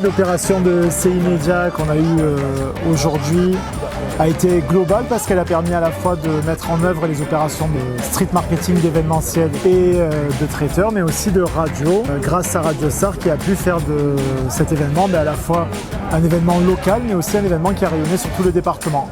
L'opération de CI Media qu'on a eue aujourd'hui a été globale parce qu'elle a permis à la fois de mettre en œuvre les opérations de street marketing, d'événementiel et de traiteurs, mais aussi de radio, grâce à Radio Star qui a pu faire de cet événement à la fois un événement local, mais aussi un événement qui a rayonné sur tout le département.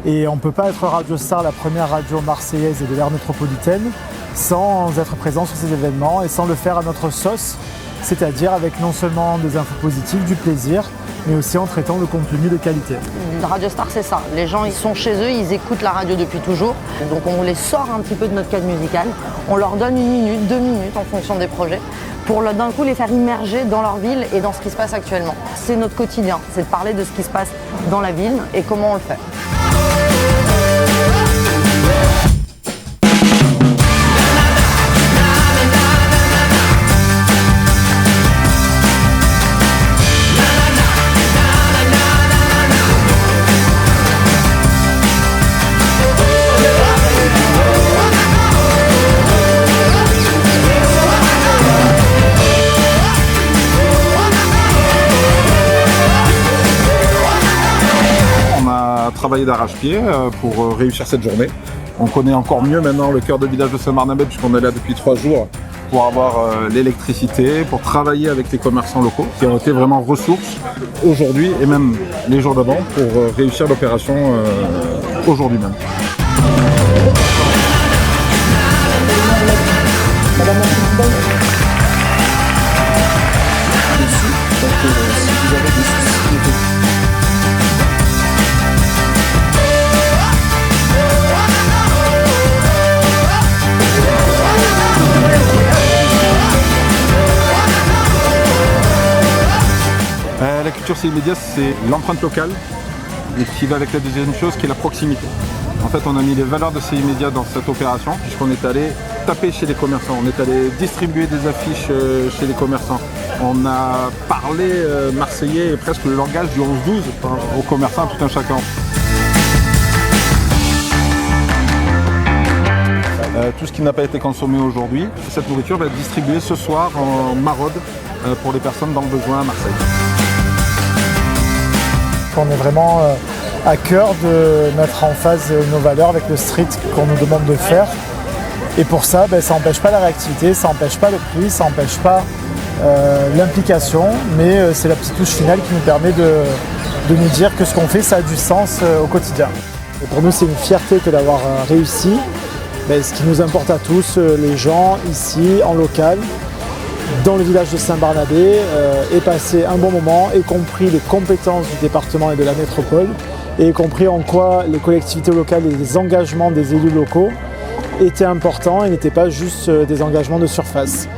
Et on ne peut pas être Radio Star, la première radio marseillaise et de l'aire métropolitaine, sans être présent sur ces événements et sans le faire à notre sauce, c'est-à-dire avec non seulement des infos positives, du plaisir, mais aussi en traitant le contenu de qualité. Radio Star, c'est ça. Les gens, ils sont chez eux, ils écoutent la radio depuis toujours. Donc on les sort un petit peu de notre cadre musical. On leur donne 1 minute, 2 minutes en fonction des projets pour d'un coup les faire immerger dans leur ville et dans ce qui se passe actuellement. C'est notre quotidien, c'est de parler de ce qui se passe dans la ville et comment on le fait. Travaillé d'arrache-pied pour réussir cette journée. On connaît encore mieux maintenant le cœur de village de Saint-Barnabé puisqu'on est là depuis 3 jours pour avoir l'électricité, pour travailler avec les commerçants locaux qui ont été vraiment ressources aujourd'hui et même les jours d'avant pour réussir l'opération aujourd'hui même. La culture CI Media, c'est l'empreinte locale, et qui va avec la deuxième chose qui est la proximité. En fait, on a mis les valeurs de CI Media dans cette opération, puisqu'on est allé taper chez les commerçants, on est allé distribuer des affiches chez les commerçants. On a parlé marseillais et presque le langage du 11-12 aux commerçants, tout un chacun. Tout ce qui n'a pas été consommé aujourd'hui, cette nourriture va être distribuée ce soir en maraude pour les personnes dans le besoin à Marseille. On est vraiment à cœur de mettre en phase nos valeurs avec le street qu'on nous demande de faire. Et pour ça, ça n'empêche pas la réactivité, ça n'empêche pas le prix, ça n'empêche pas l'implication, mais c'est la petite touche finale qui nous permet de nous dire que ce qu'on fait, ça a du sens au quotidien. Et pour nous, c'est une fierté que d'avoir réussi. Ce qui nous importe à tous, les gens ici, en local, dans le village de Saint-Barnabé, et passer un bon moment, y compris les compétences du département et de la métropole, et y compris en quoi les collectivités locales et les engagements des élus locaux étaient importants et n'étaient pas juste des engagements de surface.